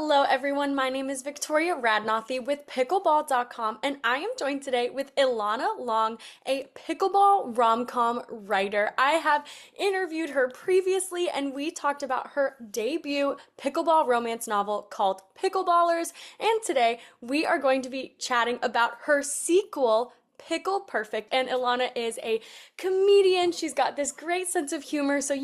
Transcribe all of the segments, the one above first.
Hello, everyone. My name is Victoria Radnothy with Pickleball.com, and I am joined today with Ilana Long, a pickleball rom-com writer. I have interviewed her previously, and we talked about her debut pickleball romance novel called Pickleballers. And today we are going to be chatting about her sequel, Pickle Perfect. And Ilana is a comedian. She's got this great sense of humor. So,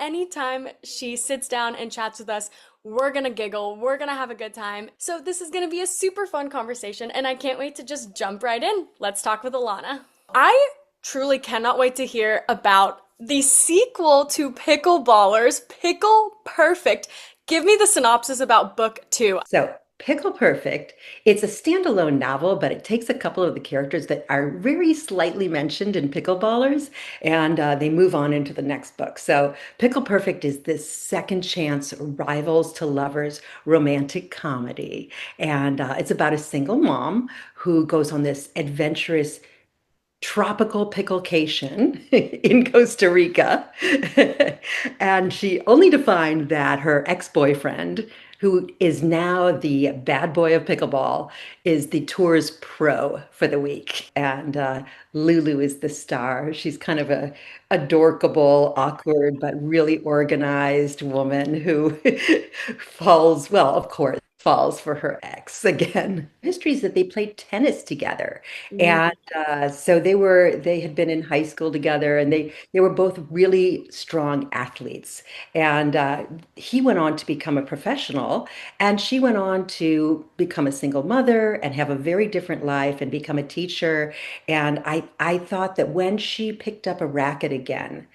anytime she sits down and chats with us, we're gonna giggle, we're gonna have a good time. So, this is gonna be a super fun conversation, and I can't wait to just jump right in. Let's talk with Ilana. I truly cannot wait to hear about the sequel to Pickleballers, Pickle Perfect. Give me the synopsis about book two. So, Pickle Perfect, it's a standalone novel, but it takes a couple of the characters that are very slightly mentioned in Pickleballers and they move on into the next book. So, Pickle Perfect is this second chance rivals to lovers romantic comedy. And it's about a single mom who goes on this adventurous tropical picklecation in Costa Rica. And she only to find that her ex-boyfriend, who is now the bad boy of pickleball, is the tour's pro for the week. And Lulu is the star. She's kind of a adorkable, awkward, but really organized woman who falls, well, of course, falls for her ex again. History is that they played tennis together. And so they had been in high school together and they were both really strong athletes. And he went on to become a professional and she went on to become a single mother and have a very different life and become a teacher. And I thought that when she picked up a racket again,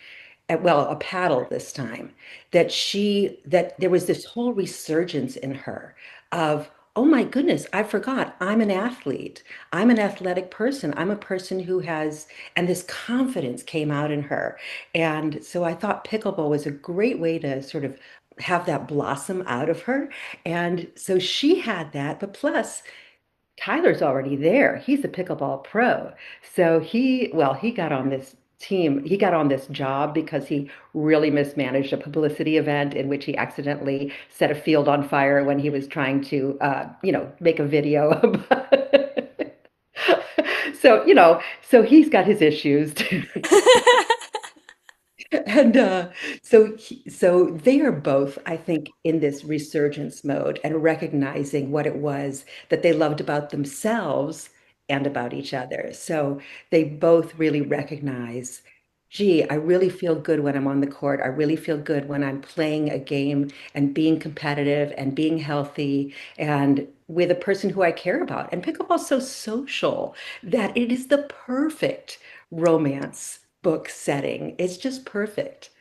well, a paddle this time, that there was this whole resurgence in her of, oh my goodness, I forgot I'm an athlete. I'm an athletic person. I'm a person who has, and this confidence came out in her. And so I thought pickleball was a great way to sort of have that blossom out of her. And so she had that, but plus Tyler's already there. He's a pickleball pro. So he got on this team. He got on this job because he really mismanaged a publicity event in which he accidentally set a field on fire when he was trying to, make a video about. So he's got his issues too. And so they are both, I think, in this resurgence mode and recognizing what it was that they loved about themselves and about each other. So they both really recognize, gee, I really feel good when I'm on the court. I really feel good when I'm playing a game and being competitive and being healthy and with a person who I care about. And pickleball's so social that it is the perfect romance book setting. It's just perfect.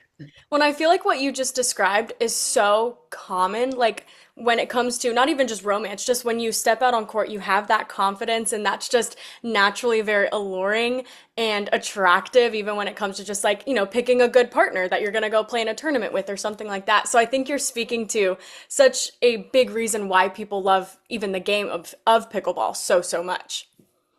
When I feel like what you just described is so common, like when it comes to not even just romance, just when you step out on court, you have that confidence, and that's just naturally very alluring and attractive, even when it comes to just like, picking a good partner that you're gonna go play in a tournament with or something like that. So I think you're speaking to such a big reason why people love even the game of pickleball so, so much.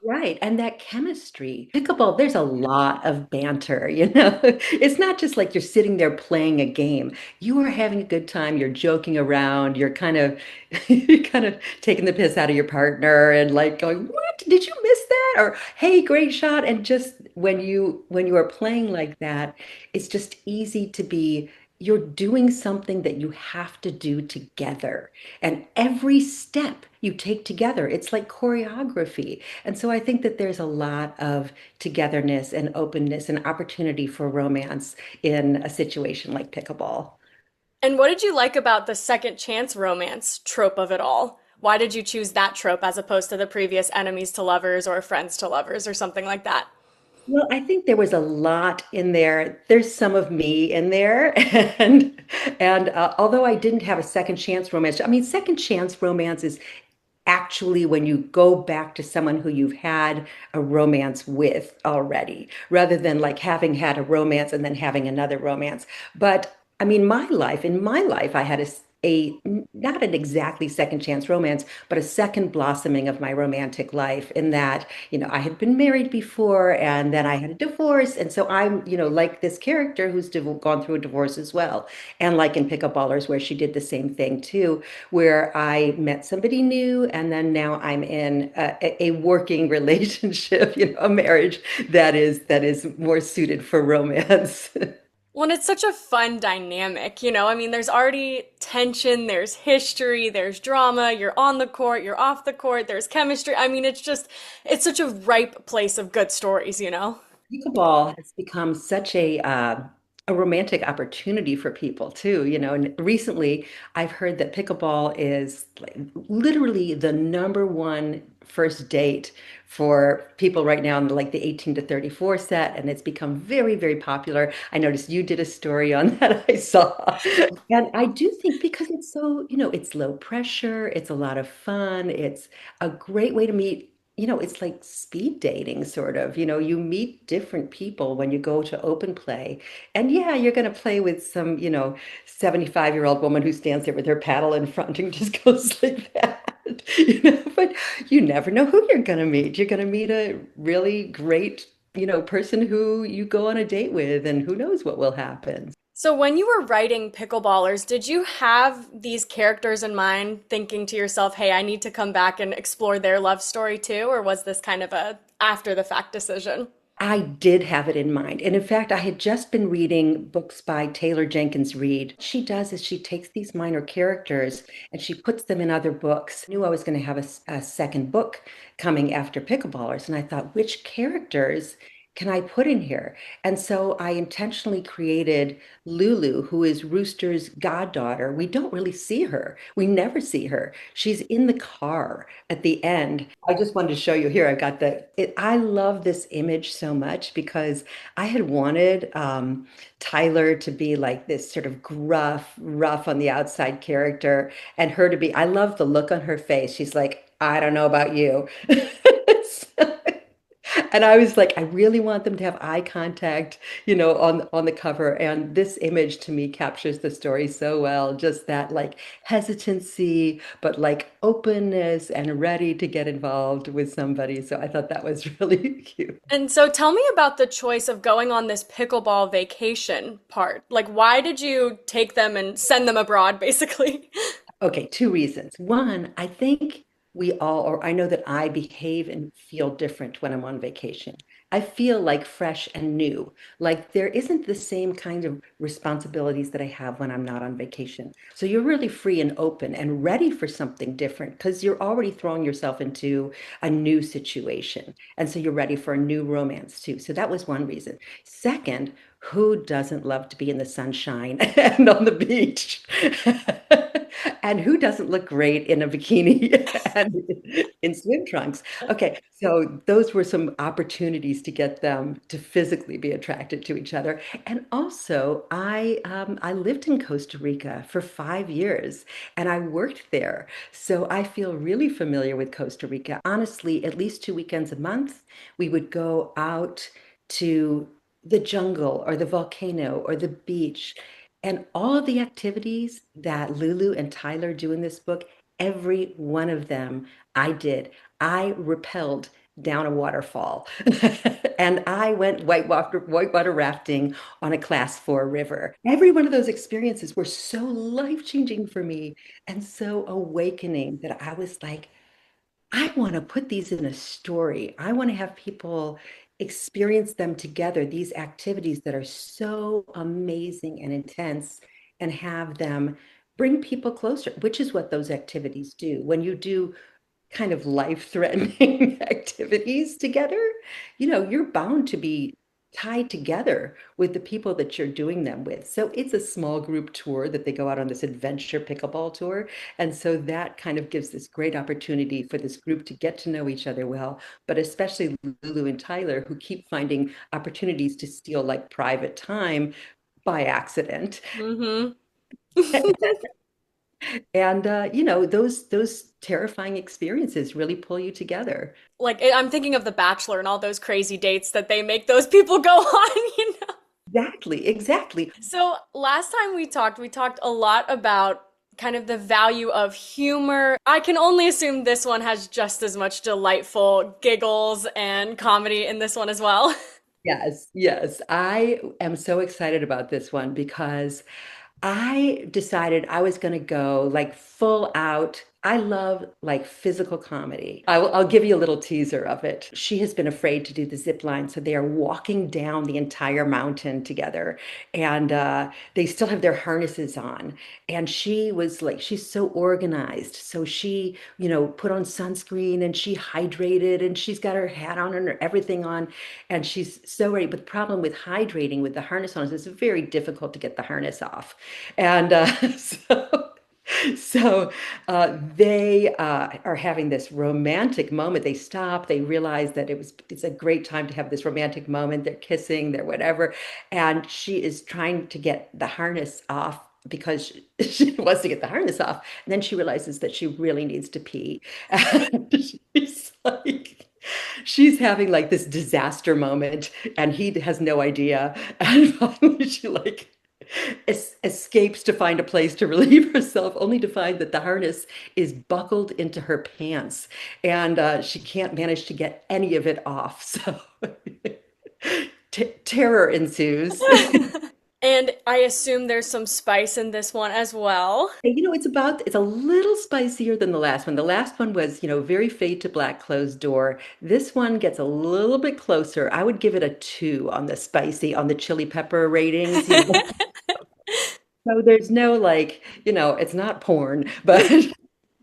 Right. And that chemistry. Pickleball, there's a lot of banter. It's not just like you're sitting there playing a game. You are having a good time, you're joking around, you're kind of you're kind of taking the piss out of your partner and like going, "What? Did you miss that?" Or, "Hey, great shot." And just when you are playing like that, it's just easy to be you're doing something that you have to do together. And every step you take together, it's like choreography. And so I think that there's a lot of togetherness and openness and opportunity for romance in a situation like pickleball. And what did you like about the second chance romance trope of it all? Why did you choose that trope as opposed to the previous enemies to lovers or friends to lovers or something like that? Well, I think there was a lot in there. There's some of me in there, and although I didn't have a second chance romance, I mean, second chance romance is actually when you go back to someone who you've had a romance with already, rather than like having had a romance and then having another romance. But I mean, in my life, I had a not an exactly second chance romance, but a second blossoming of my romantic life in that, I had been married before and then I had a divorce. And so I'm, like this character who's gone through a divorce as well. And like in Pickleballers, where she did the same thing too, where I met somebody new and then now I'm in a working relationship, a marriage that is more suited for romance. Well, and it's such a fun dynamic, you know? I mean, there's already tension, there's history, there's drama, you're on the court, you're off the court, there's chemistry. I mean, it's such a ripe place of good stories, you know? Pickleball has become such a romantic opportunity for people too, And recently, I've heard that pickleball is like literally the number one first date for people right now in like the 18 to 34 set, and it's become very, very popular. I noticed you did a story on that I saw. And I do think because it's so, it's low pressure, it's a lot of fun, it's a great way to meet. It's like speed dating, sort of. You meet different people when you go to open play. And yeah, you're going to play with some, 75-year-old woman who stands there with her paddle in front and just goes like that. But you never know who you're going to meet. You're going to meet a really great, person who you go on a date with, and who knows what will happen. So when you were writing Pickleballers, did you have these characters in mind, thinking to yourself, "Hey, I need to come back and explore their love story too," or was this kind of a after the fact decision? I did have it in mind. And in fact, I had just been reading books by Taylor Jenkins Reid. What she does is she takes these minor characters and she puts them in other books. I knew I was going to have a second book coming after Pickleballers. And I thought, which characters can I put in here? And so I intentionally created Lulu, who is Rooster's goddaughter. We don't really see her. We never see her. She's in the car at the end. I just wanted to show you here. I've got I love this image so much because I had wanted Tyler to be like this sort of gruff, rough on the outside character, and her to be, I love the look on her face. She's like, I don't know about you. And I was like, I really want them to have eye contact, on the cover. And this image to me captures the story so well. Just that like hesitancy, but like openness and ready to get involved with somebody. So I thought that was really cute. And so tell me about the choice of going on this pickleball vacation part. Like, why did you take them and send them abroad, basically? Okay, two reasons. One, I think we all, or I know that I behave and feel different when I'm on vacation. I feel like fresh and new, like there isn't the same kind of responsibilities that I have when I'm not on vacation. So you're really free and open and ready for something different because you're already throwing yourself into a new situation. And so you're ready for a new romance too. So that was one reason. Second, who doesn't love to be in the sunshine and on the beach? And who doesn't look great in a bikini and in swim trunks? Okay, so those were some opportunities to get them to physically be attracted to each other. And also, I lived in Costa Rica for 5 years and I worked there. So I feel really familiar with Costa Rica. Honestly, at least 2 weekends a month, we would go out to the jungle or the volcano or the beach. And all of the activities that Lulu and Tyler do in this book, every one of them I did. I rappelled down a waterfall and I went whitewater rafting on a class 4 river. Every one of those experiences were so life-changing for me and so awakening that I was like, I want to put these in a story. I want to have people experience them together, these activities that are so amazing and intense, and have them bring people closer, which is what those activities do. When you do kind of life-threatening activities together, you're bound to be tied together with the people that you're doing them with. So it's a small group tour that they go out on this adventure pickleball tour. And so that kind of gives this great opportunity for this group to get to know each other well, but especially Lulu and Tyler, who keep finding opportunities to steal like private time by accident. Mm-hmm. And those terrifying experiences really pull you together. Like, I'm thinking of The Bachelor and all those crazy dates that they make those people go on, you know? Exactly, exactly. So last time we talked a lot about kind of the value of humor. I can only assume this one has just as much delightful giggles and comedy in this one as well. Yes, yes. I am so excited about this one because I decided I was going to go like full out. I love like physical comedy. I'll give you a little teaser of it. She has been afraid to do the zip line, so they are walking down the entire mountain together, and they still have their harnesses on. And she was like, she's so organized, so she, put on sunscreen and she hydrated, and she's got her hat on and her everything on, and she's so ready. But the problem with hydrating with the harness on is it's very difficult to get the harness off. And they are having this romantic moment. They stop, they realize that it's a great time to have this romantic moment. They're kissing, they're whatever. And she is trying to get the harness off because she wants to get the harness off. And then she realizes that she really needs to pee. And she's like, she's having like this disaster moment, and he has no idea. And finally, she like escapes to find a place to relieve herself, only to find that the harness is buckled into her pants, and she can't manage to get any of it off. So terror ensues. And I assume there's some spice in this one as well. It's a little spicier than the last one. The last one was, very fade to black closed door. This one gets a little bit closer. I would give it a 2 on the spicy, on the chili pepper ratings. So there's no like, it's not porn, but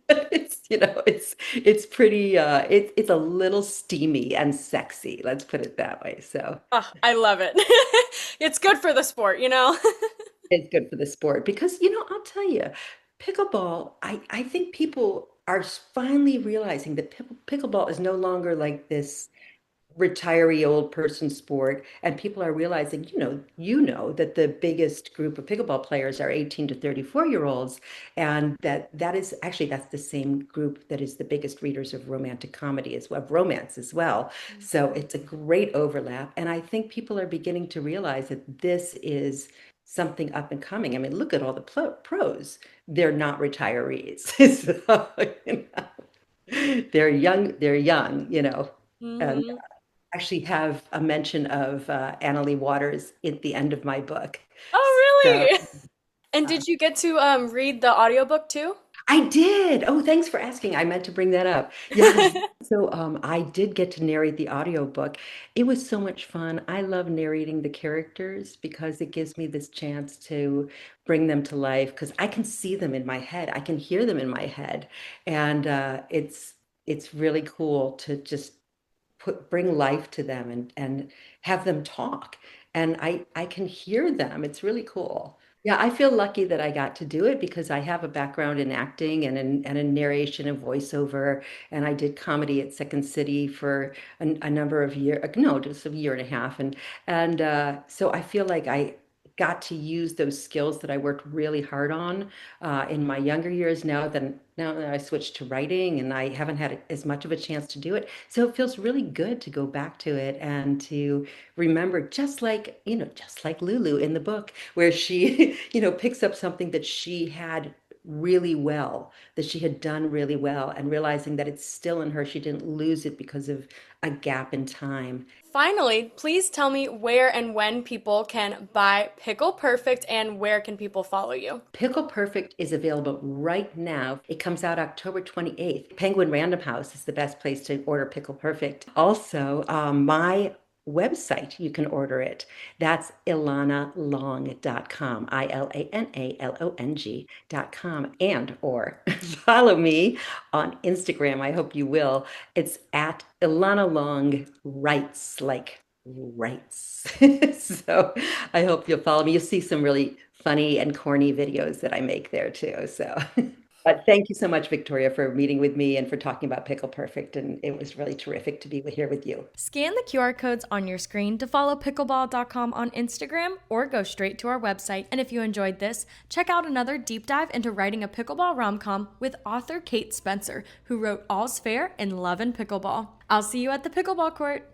it's pretty it's a little steamy and sexy. Let's put it that way. So Oh, I love it. It's good for the sport, you know? it's good for the sport because, I'll tell you, pickleball, I think people are finally realizing that pickleball is no longer like this retiree old person sport, and people are realizing, that the biggest group of pickleball players are 18 to 34 year olds, and that's the same group that is the biggest readers of romantic comedy as well, of romance as well. So it's a great overlap, and I think people are beginning to realize that this is something up and coming. I mean, look at all the pros. They're not retirees. So, they're young, and Hmm. actually have a mention of Annalie Waters at the end of my book. Oh, So really? And uh, did you get to read the audiobook too? I did. Oh, thanks for asking. I meant to bring that up. Yes. So I did get to narrate the audiobook. It was so much fun. I love narrating the characters because it gives me this chance to bring them to life because I can see them in my head. I can hear them in my head. And it's really cool to just bring life to them and have them talk. And I can hear them. It's really cool. Yeah, I feel lucky that I got to do it because I have a background in acting and in narration and voiceover. And I did comedy at Second City for a number of years, no, just a year and a half. And so I feel like I got to use those skills that I worked really hard on in my younger years. Now that I switched to writing, and I haven't had as much of a chance to do it. So it feels really good to go back to it and to remember, just like Lulu in the book, where she, picks up something that she had really well, that she had done really well, and realizing that it's still in her. She didn't lose it because of a gap in time. Finally, please tell me where and when people can buy Pickle Perfect and where can people follow you? Pickle Perfect is available right now. It comes out October 28th. Penguin Random House is the best place to order Pickle Perfect. Also, my website, you can order it. That's ilanalong.com, ILANALONG.com. And or follow me on Instagram. I hope you will. It's at Ilana Long Writes, like rights. So I hope you'll follow me. You'll see some really funny and corny videos that I make there too. So, but thank you so much, Victoria, for meeting with me and for talking about Pickle Perfect. And it was really terrific to be here with you. Scan the QR codes on your screen to follow pickleball.com on Instagram or go straight to our website. And if you enjoyed this, check out another deep dive into writing a pickleball rom-com with author Kate Spencer, who wrote All's Fair in Love and Pickleball. I'll see you at the pickleball court.